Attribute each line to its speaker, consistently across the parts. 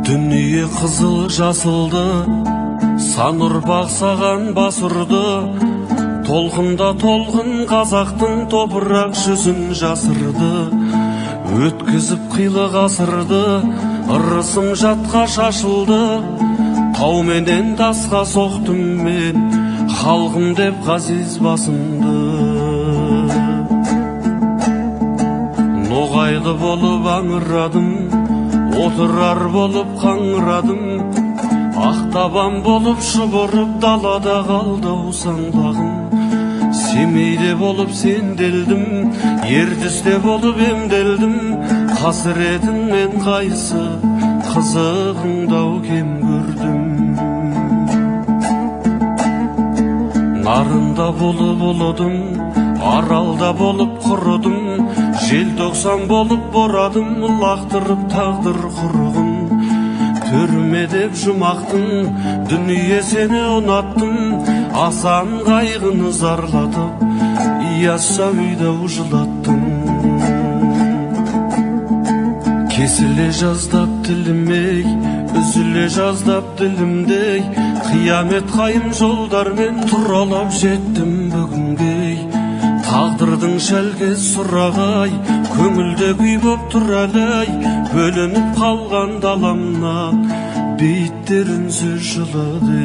Speaker 1: Дүние қызыл жасылды, сан ұрпақ саған бас ұрды. Толқында толқын қазақтың топырақ жүзін жасырды. Өткізіп қилы ғасырды, ырысым жатқа шашылды. Тау менен тасқа соқтым мен, халқым деп ғазиз басымды. Ноғайлы болып аңырадым, отырар болып қаңырадым. Ақтабан болып шұбырып далада қалды саңлағым. Семейде болып сенделдім, ертісте болып емделдім. Қасіретіңнен қайсы қызығыңдау кем көрдім. Нарында болып ұлыдым, аралда болып құрыдым. Желтоқсан болып борадым, лақтырып тағдыр құрығын. Түрме деп жұмақтың, дүние сені ұнаттым. Асан қайғыны зарлатып, Ияса үйдау жылаттым. Кесіле жаздап тілімей, үзіле жаздап ділімдей. Қиямет қайым жолдармен тұралап жеттім бүгінге. Тағдырдың шәлкес сұрағай, көңілде күй боп тұр әлі. Бөлініп қалған даламнан, бейіттер үнсіз жылады.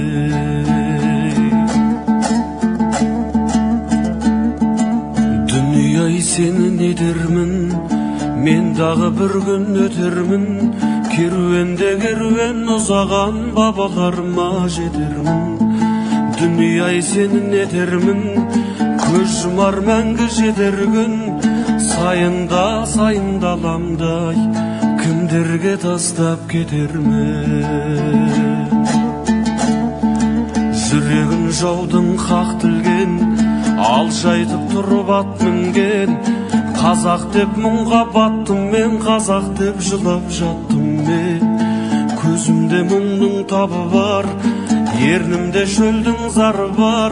Speaker 1: Дүние-ай сені не дермін, мен дағы бір күн өтермін. Керуенде керуен ұзаған бабаларыма жетермін. Дүние-ай сені не дермін, көз жұмар мәңгі жетер күн. Сайында аламдай, кімдерге тастап кетермін. Жүрегін жаудың қақ тілген, алшайтып тұрып ат мінген. Қазақ деп мұңға баттым мен, қазақ деп жылап жаттым мен. Көзімде мұңның табы бар, ернімде шөлдің зары бар.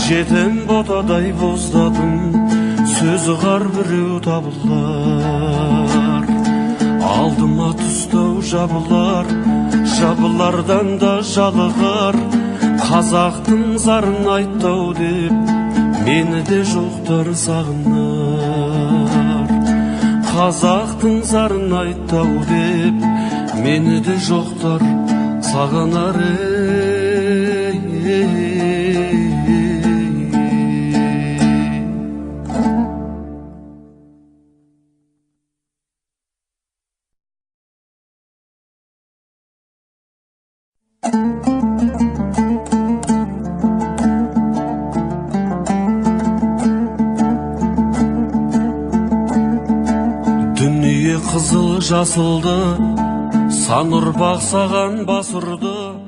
Speaker 1: Жетім ботадай боздадым, сөзі қар біреу табылар. Алдыма тұстау жабылар, жабылардан да жалығар. Қазақтың зарын айттау деп, мені де жоқтар сағынар. Қазақтың зарын айттау деп, мені де жоқтар сағынар. Дүние қызыл жасылды, сан ұрпақ саған бас ұрды.